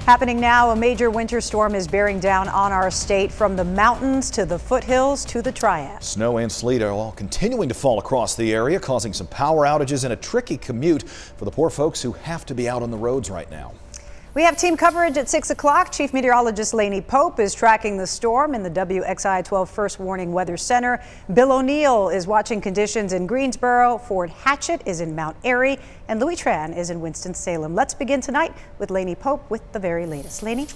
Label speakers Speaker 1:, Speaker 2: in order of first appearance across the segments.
Speaker 1: Happening now, a major winter storm is bearing down on our state from the mountains to the foothills to the Triad.
Speaker 2: Snow and sleet are all continuing to fall across the area, causing some power outages and a tricky commute for the poor folks who have to be out on the roads right now.
Speaker 1: We have team coverage at 6 o'clock. Chief Meteorologist Lainey Pope is tracking the storm in the WXI 12 First Warning Weather Center. Bill O'Neill is watching conditions in Greensboro. Fort Hatchet is in Mount Airy, and Louis Tran is in Winston-Salem. Let's begin tonight with Lainey Pope with the very latest. Lainey?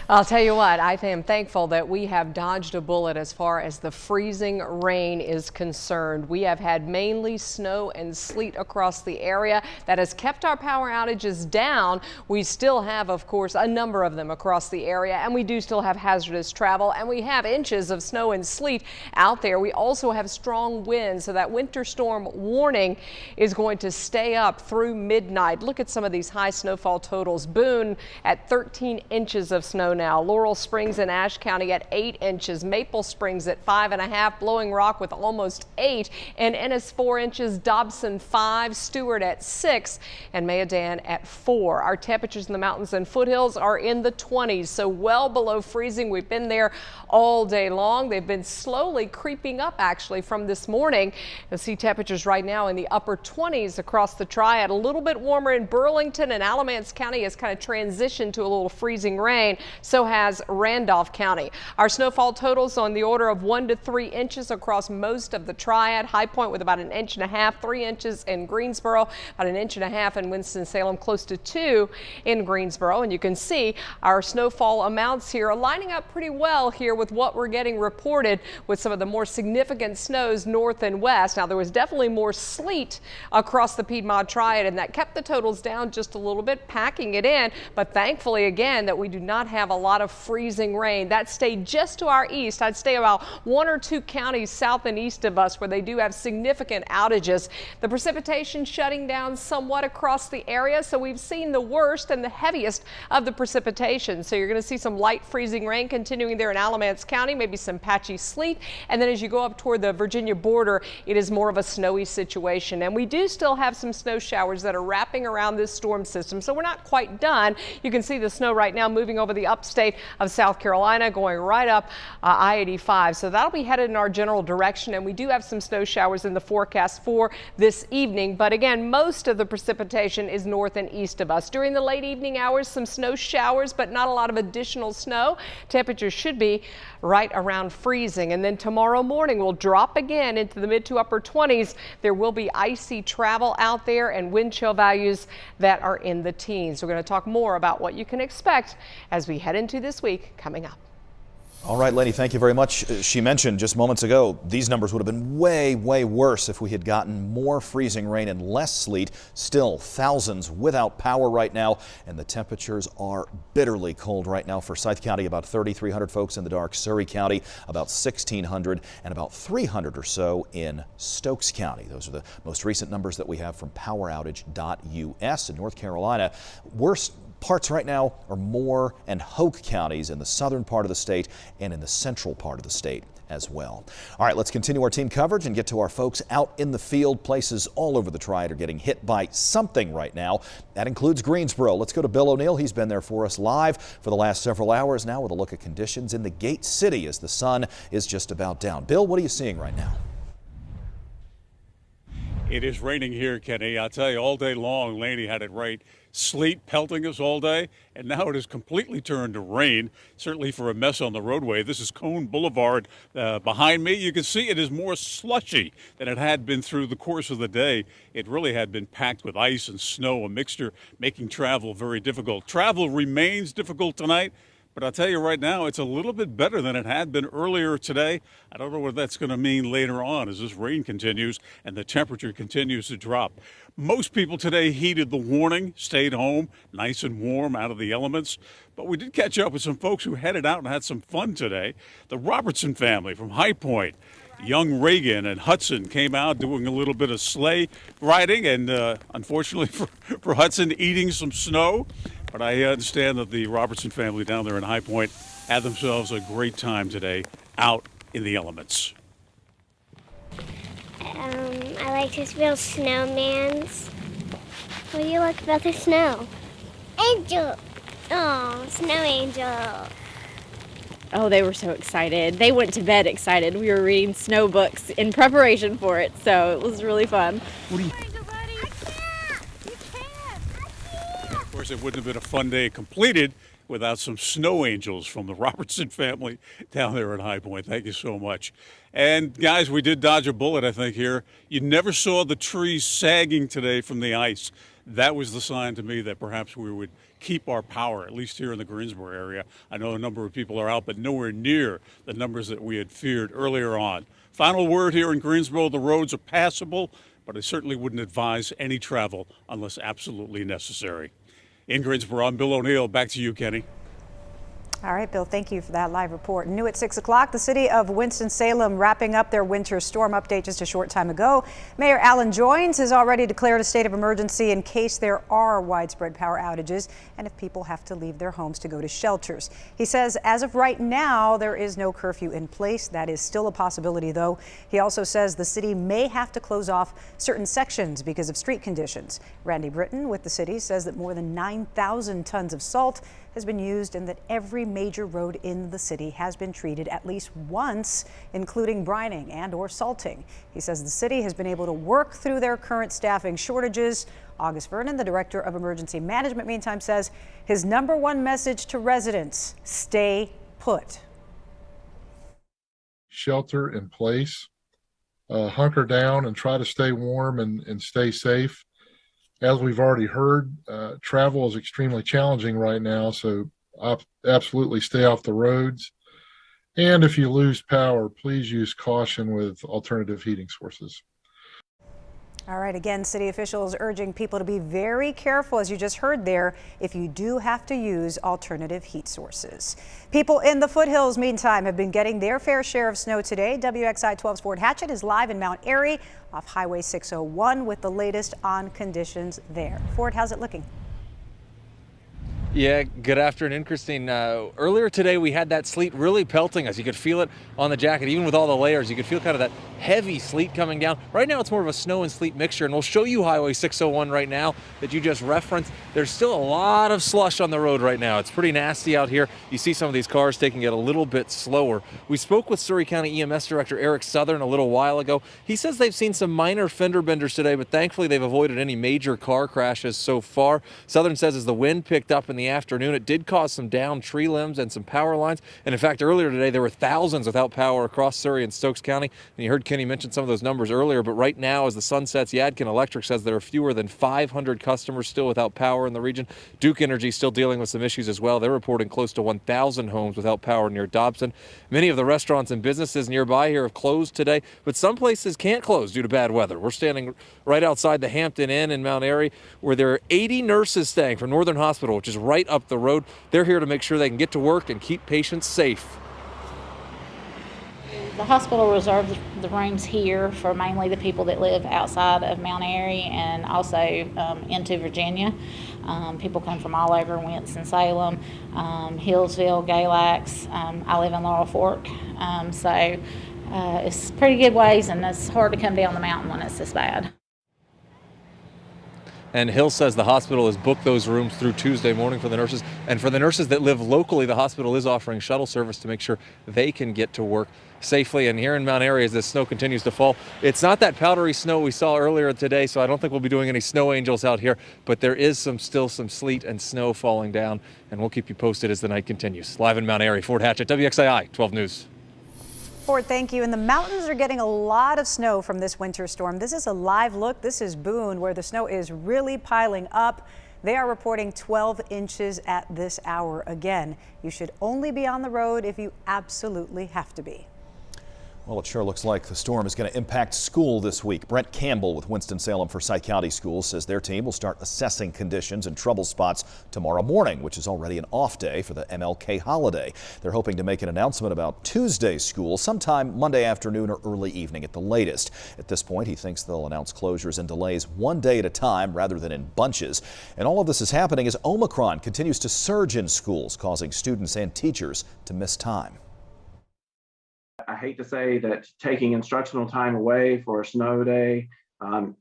Speaker 3: I'll tell you what, I am thankful that we have dodged a bullet as far as the freezing rain is concerned. We have had mainly snow and sleet across the area that has kept our power outages down. We still have, of course, a number of them across the area, and we do still have hazardous travel, and we have inches of snow and sleet out there. We also have strong winds, so that winter storm warning is going to stay up through midnight. Look at some of these high snowfall totals. Boone at 13 inches of snow now. Laurel Springs in Ashe County at 8 inches. Maple Springs at 5.5. Blowing Rock with almost 8. And Ennis 4 inches. Dobson 5. Stewart at 6. And Mayodan at 4. Our temperatures in the mountains and foothills are in the 20s, so well below freezing. We've been there all day long. They've been slowly creeping up actually from this morning. You'll see temperatures right now in the upper 20s across the Triad. A little bit warmer in Burlington, and Alamance County has kind of transitioned to a little freezing rain. So has Randolph County. Our snowfall totals on the order of 1 to 3 inches across most of the Triad. High Point with about 1.5 inches, 3 inches in Greensboro, about 1.5 inches in Winston-Salem, close to 2 in Greensboro. And you can see our snowfall amounts here are lining up pretty well here with what we're getting reported with some of the more significant snows north and west. Now, there was definitely more sleet across the Piedmont Triad, and that kept the totals down just a little bit, packing it in. But thankfully, again, that we do not have a lot of freezing rain. That stayed just to our east. I'd stay about 1 or 2 counties south and east of us where they do have significant outages. The precipitation shutting down somewhat across the area, so we've seen the worst and the heaviest of the precipitation. So you're going to see some light freezing rain continuing there in Alamance County, maybe some patchy sleet. And then as you go up toward the Virginia border, it is more of a snowy situation. And we do still have some snow showers that are wrapping around this storm system, so we're not quite done. You can see the snow right now moving over the upstate of South Carolina, going right up I-85. So that'll be headed in our general direction, and we do have some snow showers in the forecast for this evening. But again, most of the precipitation is north and east of us. During the late evening hours, some snow showers, but not a lot of additional snow. Temperatures should be right around freezing. And then tomorrow morning will drop again into the mid to upper 20s. There will be icy travel out there and wind chill values that are in the teens. We're going to talk more about what you can expect as we head into this week coming up.
Speaker 2: All right, Lainey, thank you very much. She mentioned just moments ago these numbers would have been way worse if we had gotten more freezing rain and less sleet. Still thousands without power right now, and the temperatures are bitterly cold right now. Forsyth County, about 3,300 folks in the dark. Surrey County, about 1,600, and about 300 or so in Stokes County. Those are the most recent numbers that we have from poweroutage.us. In North Carolina, worst parts right now are Moore and Hoke counties in the southern part of the state and in the central part of the state as well. All right, let's continue our team coverage and get to our folks out in the field. Places all over the Triad are getting hit by something right now. That includes Greensboro. Let's go to Bill O'Neill. He's been there for us live for the last several hours now with a look at conditions in the Gate City as the sun is just about down. Bill, what are you seeing right now?
Speaker 4: It is raining here, Kenny. I'll tell you, all day long, Lainey had it right. Sleet pelting us all day, and now it has completely turned to rain, certainly for a mess on the roadway. This is Cone Boulevard behind me. You can see it is more slushy than it had been through the course of the day. It really had been packed with ice and snow, a mixture making travel very difficult. Travel remains difficult tonight. But I'll tell you right now, it's a little bit better than it had been earlier today. I don't know what that's going to mean later on as this rain continues and the temperature continues to drop. Most people today heeded the warning, stayed home, nice and warm, out of the elements. But we did catch up with some folks who headed out and had some fun today. The Robertson family from High Point, young Reagan and Hudson, came out doing a little bit of sleigh riding and unfortunately for Hudson, eating some snow. But I understand that the Robertson family down there in High Point had themselves a great time today out in the elements.
Speaker 5: I like to build snowmans. What do you like about the snow? Angel. Oh, snow angel.
Speaker 6: Oh, they were so excited. They went to bed excited. We were reading snow books in preparation for it, so it was really fun.
Speaker 4: Of course, it wouldn't have been a fun day completed without some snow angels from the Robertson family down there at High Point. Thank you so much. And guys, we did dodge a bullet, I think, here. You never saw the trees sagging today from the ice. That was the sign to me that perhaps we would keep our power, at least here in the Greensboro area. I know a number of people are out, but nowhere near the numbers that we had feared earlier on. Final word here in Greensboro, the roads are passable, but I certainly wouldn't advise any travel unless absolutely necessary. In Greensboro, I'm Bill O'Neill. Back to you, Kenny.
Speaker 1: All right, Bill, thank you for that live report. New at 6 o'clock, the city of Winston-Salem wrapping up their winter storm update just a short time ago. Mayor Alan Joynes has already declared a state of emergency in case there are widespread power outages and if people have to leave their homes to go to shelters. He says as of right now, there is no curfew in place. That is still a possibility, though. He also says the city may have to close off certain sections because of street conditions. Randy Britton with the city says that more than 9,000 tons of salt has been used and that every major road in the city has been treated at least once, including brining and or salting. He says the city has been able to work through their current staffing shortages. August Vernon, the director of emergency management, meantime, says his #1 message to residents: stay put.
Speaker 7: Shelter in place, hunker down and try to stay warm and stay safe. As we've already heard, travel is extremely challenging right now, so absolutely stay off the roads. And if you lose power, please use caution with alternative heating sources.
Speaker 1: All right, again, city officials urging people to be very careful, as you just heard there, if you do have to use alternative heat sources. People in the foothills, meantime, have been getting their fair share of snow today. WXI 12's Fort Hatchett is live in Mount Airy off Highway 601 with the latest on conditions there. Fort, how's it looking?
Speaker 8: Yeah, good afternoon, Christine. Earlier today, we had that sleet really pelting us. You could feel it on the jacket, even with all the layers. You could feel kind of that heavy sleet coming down. Right now, it's more of a snow and sleet mixture, and we'll show you Highway 601 right now that you just referenced. There's still a lot of slush on the road right now. It's pretty nasty out here. You see some of these cars taking it a little bit slower. We spoke with Surry County EMS Director Eric Southern a little while ago. He says they've seen some minor fender benders today, but thankfully they've avoided any major car crashes so far. Southern says as the wind picked up in the afternoon, it did cause some downed tree limbs and some power lines. And in fact, earlier today, there were thousands without power across Surry and Stokes County. And you heard Kenny mention some of those numbers earlier, but right now, as the sun sets, Yadkin Electric says there are fewer than 500 customers still without power in the region. Duke Energy still dealing with some issues as well. They're reporting close to 1,000 homes without power near Dobson. Many of the restaurants and businesses nearby here have closed today, but some places can't close due to bad weather. We're standing right outside the Hampton Inn in Mount Airy, where there are 80 nurses staying from Northern Hospital, which is right up the road. They're here to make sure they can get to work and keep patients safe.
Speaker 9: The hospital reserves the rooms here for mainly the people that live outside of Mount Airy and also into Virginia. People come from all over Winston-Salem, Hillsville, Galax. I live in Laurel Fork, so it's pretty good ways, and it's hard to come down the mountain when it's this bad.
Speaker 8: And Hill says the hospital has booked those rooms through Tuesday morning for the nurses. And for the nurses that live locally, the hospital is offering shuttle service to make sure they can get to work safely. And here in Mount Airy, as the snow continues to fall, it's not that powdery snow we saw earlier today, so I don't think we'll be doing any snow angels out here. But there is still some sleet and snow falling down, and we'll keep you posted as the night continues. Live in Mount Airy, Fort Hatchett, WXII 12 News.
Speaker 1: Fort, thank you. And the mountains are getting a lot of snow from this winter storm. This is a live look. This is Boone, where the snow is really piling up. They are reporting 12 inches at this hour. Again, you should only be on the road if you absolutely have to be.
Speaker 2: Well, it sure looks like the storm is going to impact school this week. Brent Campbell with Winston-Salem Forsyth County Schools says their team will start assessing conditions and trouble spots tomorrow morning, which is already an off day for the MLK holiday. They're hoping to make an announcement about Tuesday's school sometime Monday afternoon or early evening at the latest. At this point, he thinks they'll announce closures and delays one day at a time rather than in bunches. And all of this is happening as Omicron continues to surge in schools, causing students and teachers to miss time.
Speaker 10: I hate to say that taking instructional time away for a snow day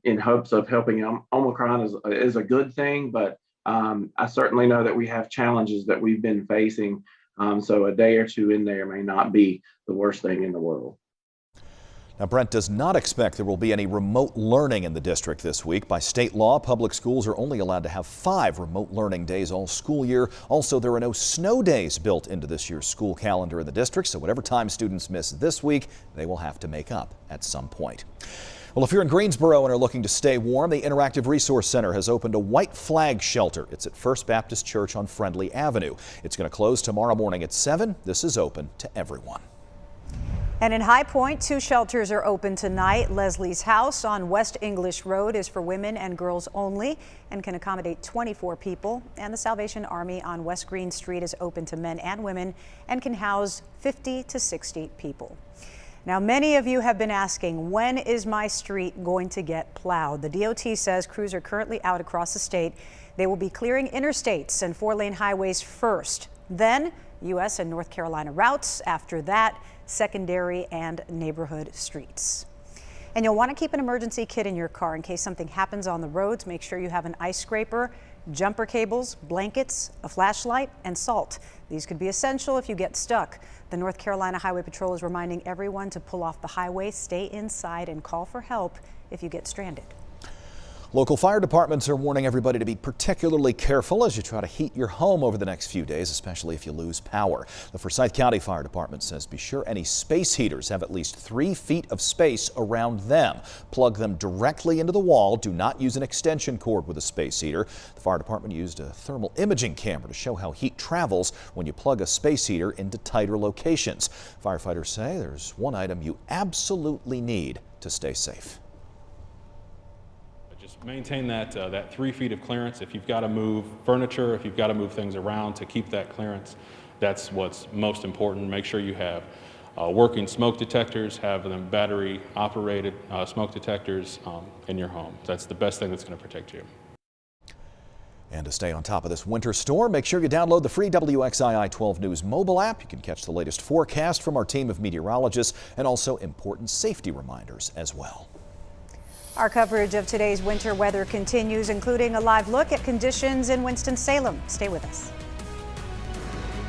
Speaker 10: in hopes of helping Omicron is a good thing, but I certainly know that we have challenges that we've been facing. So a day or two in there may not be the worst thing in the world.
Speaker 2: Now, Brent does not expect there will be any remote learning in the district this week. By state law, public schools are only allowed to have 5 remote learning days all school year. Also, there are no snow days built into this year's school calendar in the district, so whatever time students miss this week, they will have to make up at some point. Well, if you're in Greensboro and are looking to stay warm, the Interactive Resource Center has opened a white flag shelter. It's at First Baptist Church on Friendly Avenue. It's going to close tomorrow morning at 7. This is open to everyone.
Speaker 1: And in High Point, 2 shelters are open tonight. Leslie's House on West English Road is for women and girls only and can accommodate 24 people. And the Salvation Army on West Green Street is open to men and women and can house 50 to 60 people. Now, many of you have been asking, when is my street going to get plowed? The DOT says crews are currently out across the state. They will be clearing interstates and 4-lane highways first, then U.S. and North Carolina routes. After that, secondary and neighborhood streets. And you'll want to keep an emergency kit in your car in case something happens on the roads. Make sure you have an ice scraper, jumper cables, blankets, a flashlight, and salt. These could be essential if you get stuck. The North Carolina Highway Patrol is reminding everyone to pull off the highway, stay inside, and call for help if you get stranded.
Speaker 2: Local fire departments are warning everybody to be particularly careful as you try to heat your home over the next few days, especially if you lose power. The Forsyth County Fire Department says be sure any space heaters have at least 3 feet of space around them. Plug them directly into the wall. Do not use an extension cord with a space heater. The fire department used a thermal imaging camera to show how heat travels when you plug a space heater into tighter locations. Firefighters say there's one item you absolutely need to stay safe.
Speaker 11: Just maintain that 3 feet of clearance. If you've got to move furniture, if you've got to move things around to keep that clearance, that's what's most important. Make sure you have working smoke detectors, have them battery operated smoke detectors in your home. That's the best thing that's going to protect you.
Speaker 2: And to stay on top of this winter storm, make sure you download the free WXII 12 News mobile app. You can catch the latest forecast from our team of meteorologists and also important safety reminders as well.
Speaker 1: Our coverage of today's winter weather continues, including a live look at conditions in Winston-Salem. Stay with us.